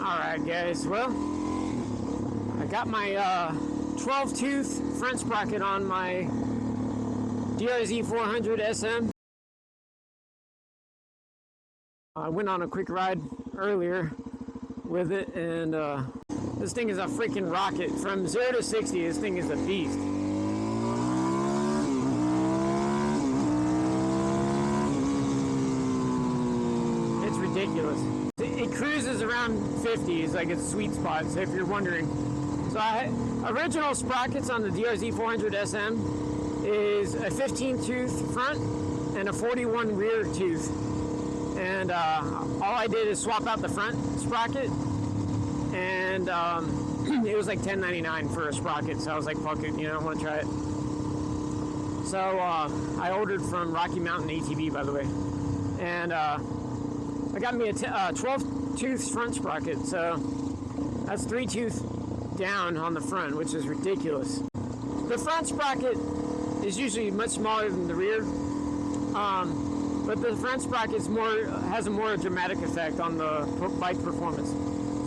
Alright guys, well, I got my 12 tooth front sprocket on my DRZ 400 SM. I went on a quick ride earlier with it, and this thing is a freaking rocket. From 0 to 60, this thing is a beast. It's ridiculous. It cruises around 50, it's like its sweet spot, so if you're wondering. So original sprockets on the DRZ 400 SM is a 15 tooth front and a 41 rear tooth. And all I did is swap out the front sprocket, and it was like $10.99 for a sprocket, so I was like, fuck it, you know, I want to try it. So I ordered from Rocky Mountain ATV, by the way, and I got me a 12 tooth front sprocket, so that's 3 tooth down on the front, which is ridiculous. The front sprocket is usually much smaller than the rear, but the front sprocket has a more dramatic effect on the bike performance.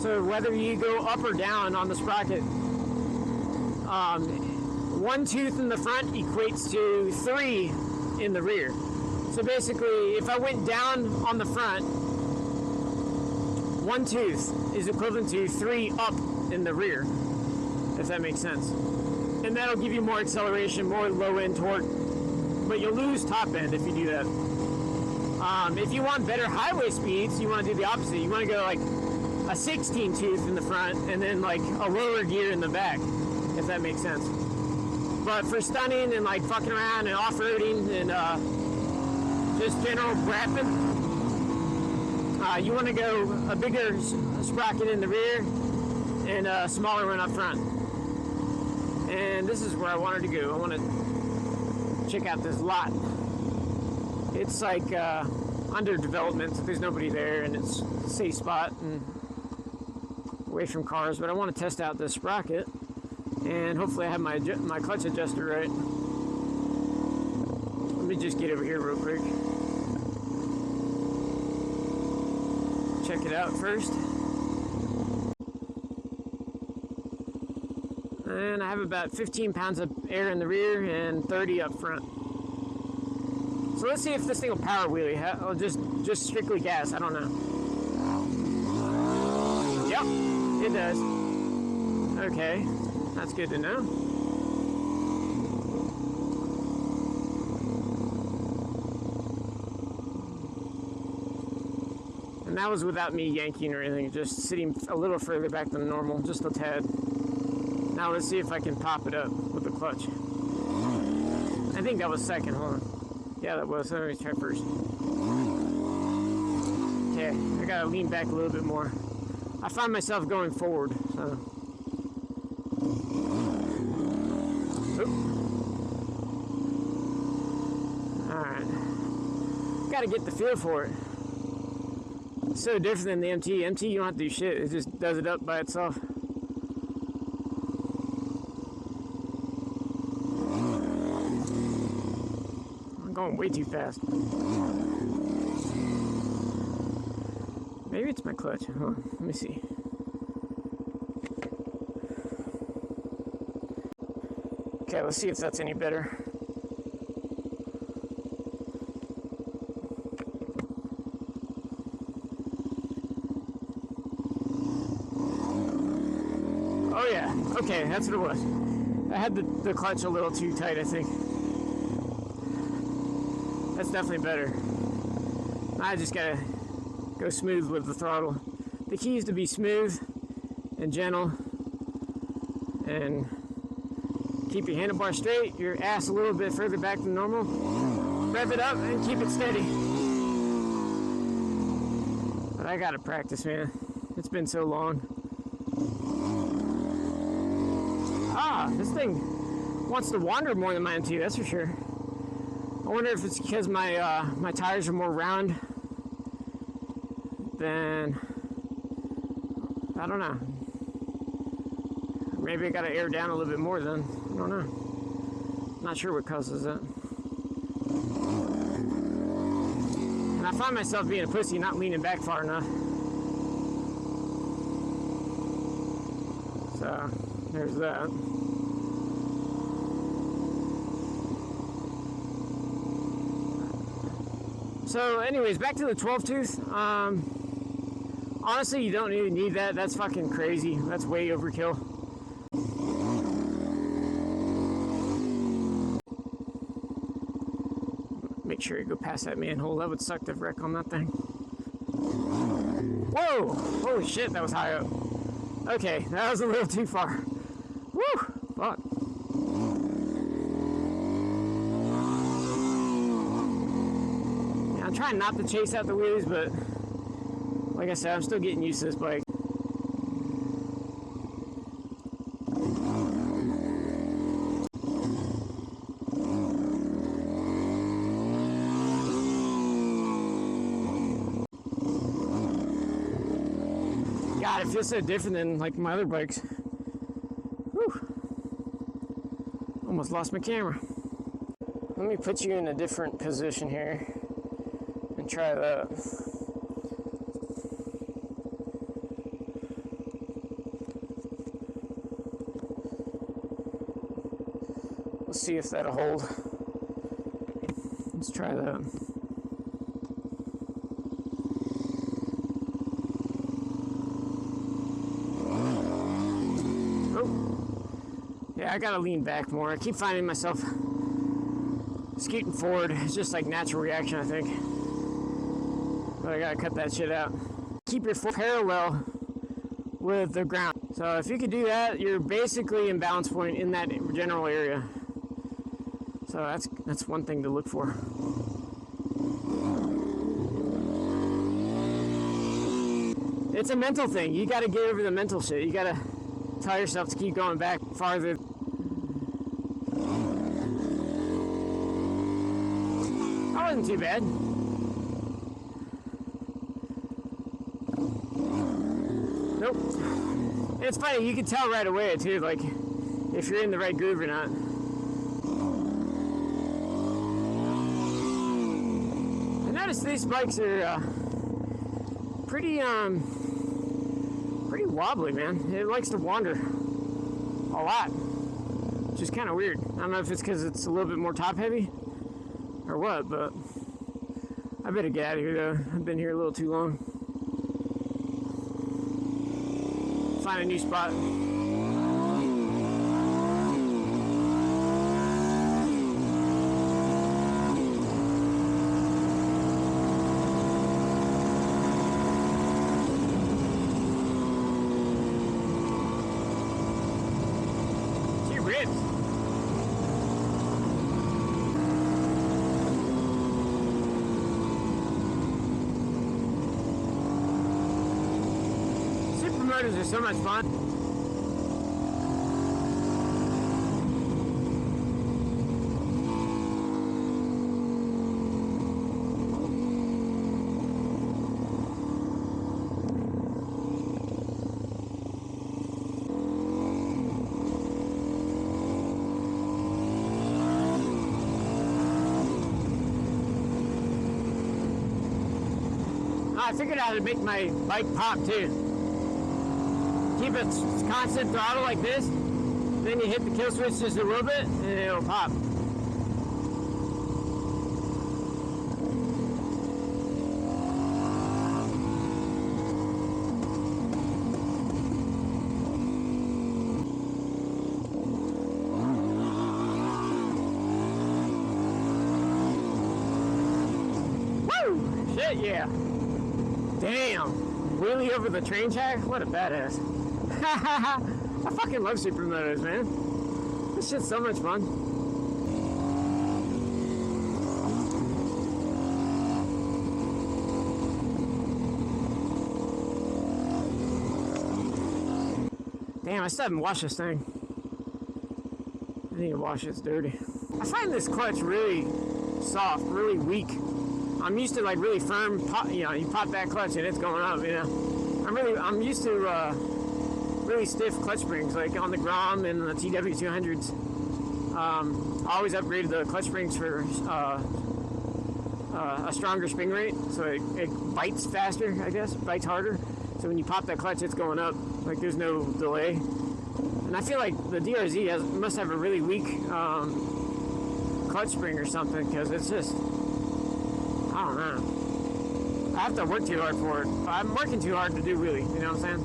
So whether you go up or down on the sprocket, 1 tooth in the front equates to 3 in the rear. So basically, if I went down on the front, 1 tooth is equivalent to 3 up in the rear, if that makes sense. And that'll give you more acceleration, more low end torque, but you'll lose top end if you do that. If you want better highway speeds, you want to do the opposite. You want to go like a 16 tooth in the front and then like a lower gear in the back, if that makes sense. But for stunning and like fucking around and off-roading and just general grappling, you want to go a bigger sprocket in the rear and a smaller one up front. And this is where I wanted to go. I want to check out this lot. It's like under development, so there's nobody there, and it's a safe spot and away from cars. But I want to test out this sprocket, and hopefully I have my clutch adjuster right. Let me just get over here real quick. Check it out first. And I have about 15 pounds of air in the rear and 30 up front. So let's see if this thing will power wheelie. Or just strictly gas. I don't know. Yep, it does. Okay, that's good to know. And that was without me yanking or anything, just sitting a little further back than normal, just a tad. Now let's see if I can pop it up with the clutch. I think that was second, hold on. Yeah, that was. Let me try first. Okay, I gotta lean back a little bit more. I find myself going forward, so. Oop. Alright. Gotta get the feel for it. It's so different than the MT. MT, you don't have to do shit. It just does it up by itself. Going way too fast. Maybe it's my clutch. Hold on, let me see. Okay, let's see if that's any better. Oh yeah, okay, that's what it was. I had the clutch a little too tight, I think. That's definitely better. I just gotta go smooth with the throttle. The key is to be smooth and gentle and keep your handlebar straight, your ass a little bit further back than normal. Rev it up and keep it steady. But I gotta practice, man. It's been so long. This thing wants to wander more than my MT, that's for sure. I wonder if it's because my my tires are more round than, I don't know. Maybe I gotta air down a little bit more then. I don't know. Not sure what causes that. And I find myself being a pussy, not leaning back far enough. So there's that. So anyways, back to the 12 tooth. Honestly, you don't even need that. That's fucking crazy. That's way overkill. Make sure you go past that manhole. That would suck to wreck on that thing. Whoa! Holy shit, that was high up. Okay, that was a little too far. Woo! Fuck. Yeah, I'm trying not to chase out the wheelies, but like I said, I'm still getting used to this bike. God, it feels so different than like my other bikes. Whew. Almost lost my camera. Let me put you in a different position here and try that. Let's see if that'll hold. Let's try that. Yeah, I gotta lean back more. I keep finding myself scooting forward. It's just like natural reaction, I think. But I gotta cut that shit out. Keep your foot parallel with the ground. So if you could do that, you're basically in balance point in that general area. So that's one thing to look for. It's a mental thing. You gotta get over the mental shit. You gotta tell yourself to keep going back farther. That wasn't too bad. Nope. It's funny, you can tell right away too, like if you're in the right groove or not. I noticed these bikes are pretty wobbly, man. It likes to wander a lot, which is kind of weird. I don't know if it's because it's a little bit more top heavy or what, but I better get out of here though. I've been here a little too long. Find a new spot. Supermotors are so much fun. I figured out how to make my bike pop too. Keep it constant throttle like this, then you hit the kill switch just a little bit and it'll pop. Woo! Shit, yeah. Damn, wheelie over the train track? What a badass. I fucking love supermotors, man. This shit's so much fun. Damn, I still haven't washed this thing. I need to wash it, it's dirty. I find this clutch really soft, really weak. I'm used to like really firm, you know, you pop that clutch and it's going up, you know. I'm used to really stiff clutch springs, like on the Grom and the TW200s. I always upgraded the clutch springs for a stronger spring rate, so it bites faster, I guess, bites harder. So when you pop that clutch, it's going up, like there's no delay. And I feel like the DRZ must have a really weak clutch spring or something, because it's just, I don't know. I have to work too hard for it. I'm working too hard to do wheelie, you know what I'm saying?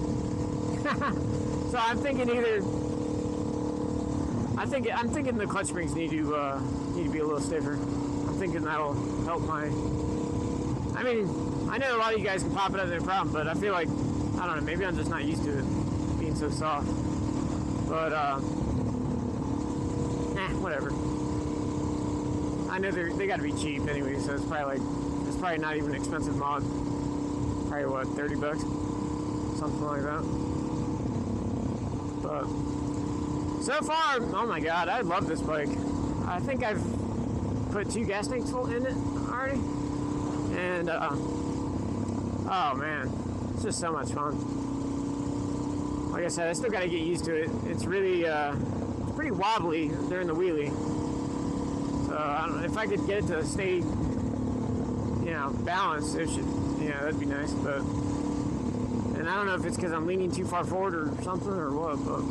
So I'm thinking I'm thinking the clutch springs need to be a little stiffer. I'm thinking that'll help my. I mean, I know a lot of you guys can pop it up, no problem, but I feel like, I don't know, maybe I'm just not used to it being so soft. But whatever. I know they got to be cheap anyway, so it's probably not even an expensive mod. Probably what, $30, something like that. But so far, oh my god, I love this bike. I think I've put 2 gas tanks full in it already, and oh man, it's just so much fun. Like I said, I still got to get used to it. It's really it's pretty wobbly during the wheelie. So I don't know if I could get it to stay, balanced. It should, that'd be nice. But and I don't know if it's because I'm leaning too far forward or something or what. But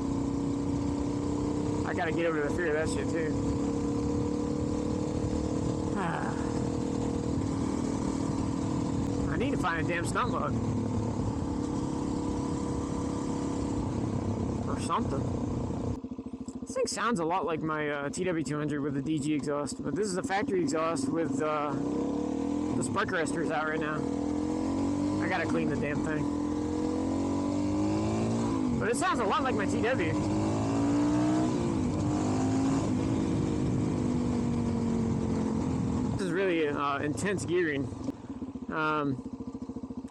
I got to get over the fear of that shit too. I need to find a damn stuntlot or something. This thing sounds a lot like my TW200 with the DG exhaust, but this is a factory exhaust with the spark arresters out right now. I gotta clean the damn thing. But it sounds a lot like my TW. This is really intense gearing.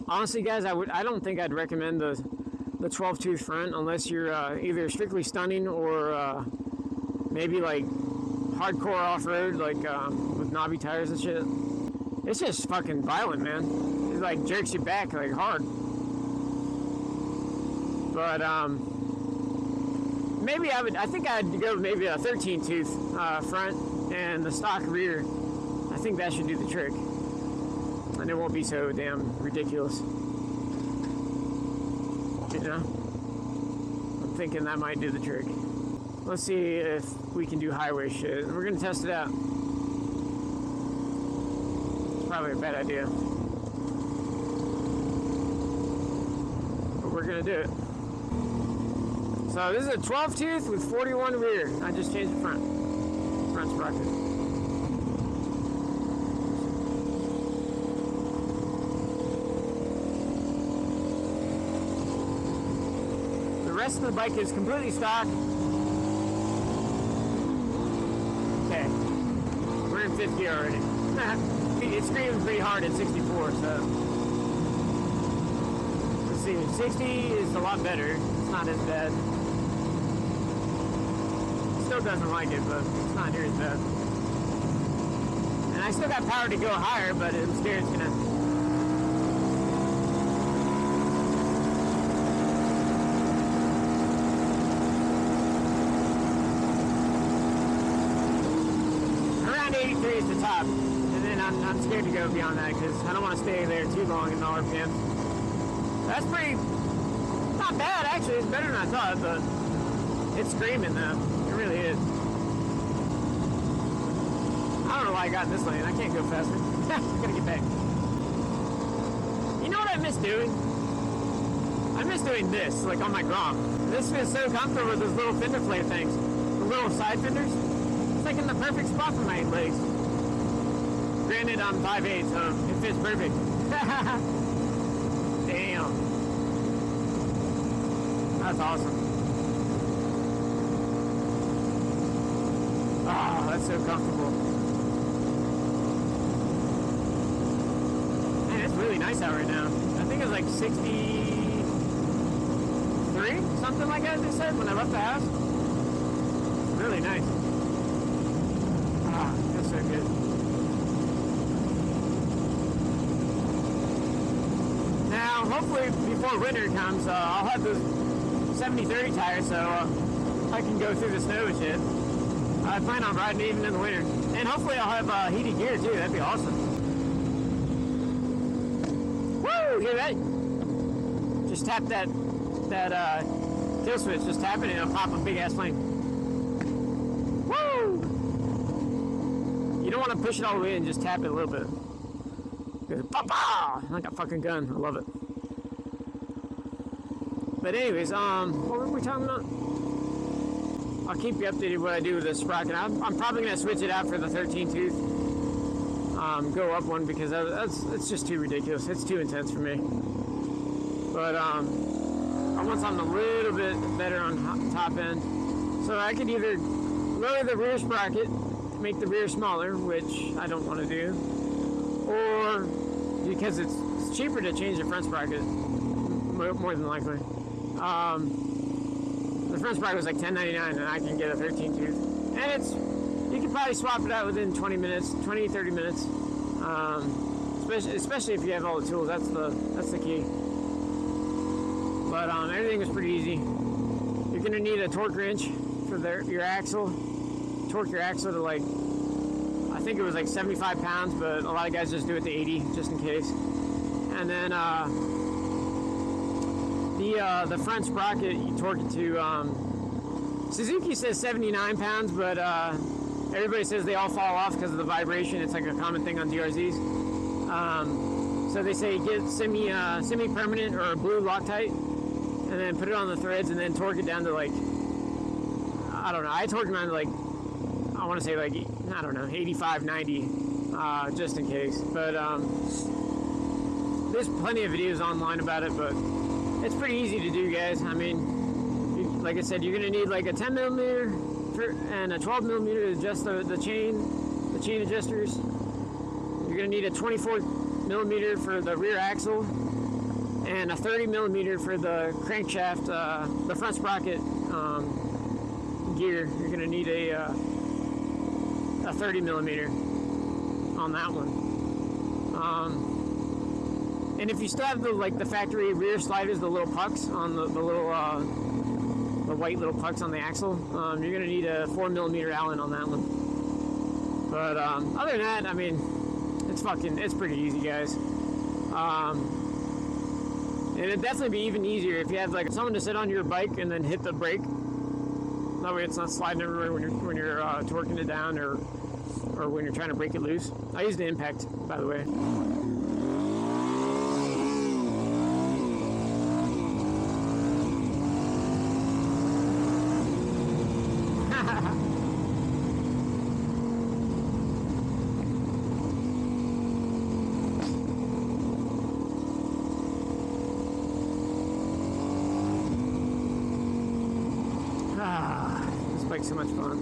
Honestly, guys, I don't think I'd recommend the 12 tooth front unless you're either strictly stunning or maybe like hardcore off-road, like with knobby tires and shit. It's just fucking violent, man. It like jerks you back like hard. But maybe I think I'd go maybe a 13 tooth front and the stock rear. I think that should do the trick, and it won't be so damn ridiculous. I'm thinking that might do the trick. Let's see if we can do highway shit. We're gonna test it out. It's probably a bad idea, but we're gonna do it. So this is a 12 tooth with 41 rear. I just changed the front sprocket. The rest of the bike is completely stock. Okay, we're in 50 already. It's screaming pretty hard at 64, so let's see. 60 is a lot better. It's not as bad. Still doesn't like it, but it's not near as bad. And I still got power to go higher, but I'm scared it's gonna. Around 83 is the top, and then I'm scared to go beyond that because I don't want to stay there too long in the RPM. That's pretty not bad actually. It's better than I thought, but it's screaming though. It really is. I don't know why I got in this lane. I can't go faster. Gotta get back. You know what I miss doing? I miss doing this, like on my Grom. This feels so comfortable with those little fender flare things. The little side fenders. It's like in the perfect spot for my legs. Granted, I'm 5'8", so it fits perfect. Damn. That's awesome. Oh, that's so comfortable. Man, it's really nice out right now. I think it's like 63, something like that they said when I left the house. It's really nice. Ah, that's so good. Now, hopefully before winter comes, I'll have those 70-30 tires so I can go through the snow and shit. I plan on riding even in the winter. And hopefully I'll have heated gear too. That'd be awesome. Woo! Hear that? Just tap that Kill switch, just tap it and it'll pop a big ass flame. Woo! You don't want to push it all the way and just tap it a little bit. Goes pop, like a fucking gun. I love it. But anyways, what were we talking about? I'll keep you updated what I do with this sprocket. I'm probably gonna switch it out for the 13 tooth. Go up one because it's just too ridiculous. It's too intense for me. But I want something a little bit better on top end. So I could either lower the rear sprocket, make the rear smaller, which I don't want to do, or because it's cheaper to change the front sprocket, more than likely. The front sprocket was like $10.99 and I can get a 13 tooth. And you can probably swap it out within 20 minutes, 30 minutes. Especially if you have all the tools, that's the key. But everything was pretty easy. You're gonna need a torque wrench for your axle. Torque your axle to like, I think it was like 75 pounds, but a lot of guys just do it to 80 just in case. And then the front sprocket, you torque it to, Suzuki says 79 pounds, but everybody says they all fall off because of the vibration. It's like a common thing on DRZs. So they say get semi-permanent or blue Loctite, and then put it on the threads, and then torque it down to like, I don't know. I torque it down to like, I want to say like, I don't know, 85, 90, just in case. But there's plenty of videos online about it, but it's pretty easy to do, guys. I mean, like I said, you're gonna need like a 10 millimeter and a 12 millimeter to adjust the chain adjusters. You're gonna need a 24 millimeter for the rear axle and a 30 millimeter for the crankshaft, the front sprocket gear. You're gonna need a 30 millimeter on that one. And if you still have the factory rear sliders, the little pucks on the little the white little pucks on the axle, you're gonna need a 4 millimeter Allen on that one. But other than that, I mean, it's pretty easy, guys. And it'd definitely be even easier if you have like someone to sit on your bike and then hit the brake. That way it's not sliding everywhere when you're torquing it down or when you're trying to break it loose. I use the impact, by the way. This bike's so much fun.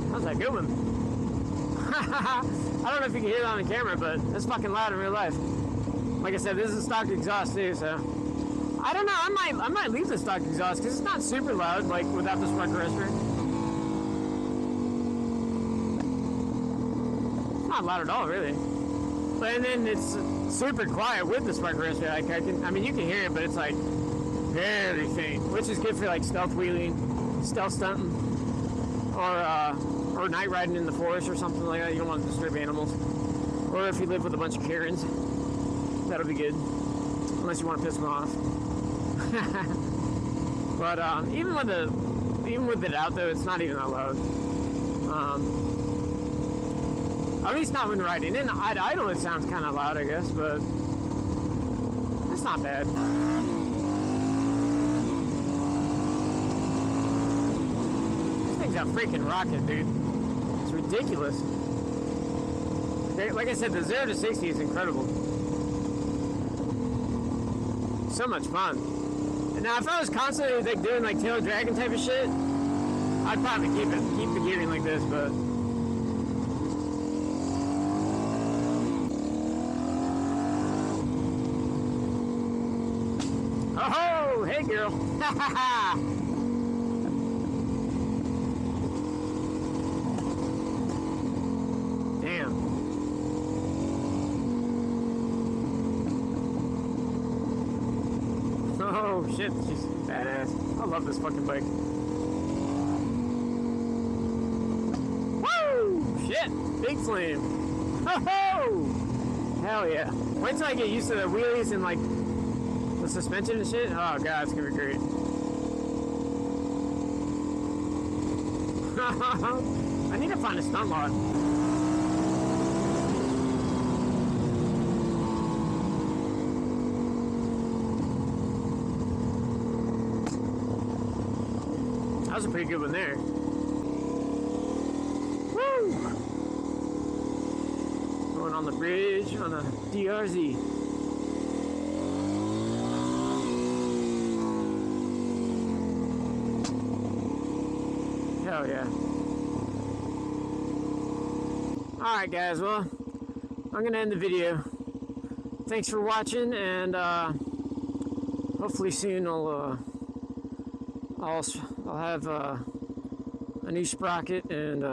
That was a good one. I don't know if you can hear it on the camera, but it's fucking loud in real life. Like I said, this is a stock exhaust too, so I don't know. I might leave the stock exhaust because it's not super loud, like without the spark arrestor. It's not loud at all, really. But and then it's super quiet with the spark arrestor. Like I mean, you can hear it, but it's like very faint, which is good for like stealth wheeling, stealth stunting, or night riding in the forest or something like that. You don't want to disturb animals. Or if you live with a bunch of Karens, that'll be good. Unless you want to piss them off. But even with it out though, it's not even that loud. At least not when riding. In idle, it sounds kind of loud, I guess, but it's not bad. This thing's a freaking rocket, dude. It's ridiculous. Like I said, the 0 to 60 is incredible. So much fun. And now, if I was constantly like doing like tail dragging type of shit, I'd probably keep the gearing like this, but. Oh, hey girl. Damn. Oh Oh shit, she's badass. I love this fucking bike. Woo! Shit! Big flame! Ho-ho! Hell yeah. Wait till I get used to the wheelies and like the suspension and shit. Oh god, it's gonna be great. I need to find a stunt lot. That was a pretty good one there. Woo! Going on the bridge on a DRZ. Hell yeah. Alright guys, well, I'm gonna end the video. Thanks for watching, and hopefully soon I'll have a new sprocket, and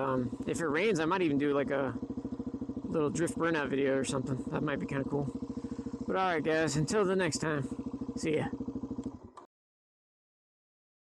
if it rains I might even do like a little drift burnout video or something. That might be kind of cool. But alright guys, until the next time, see ya.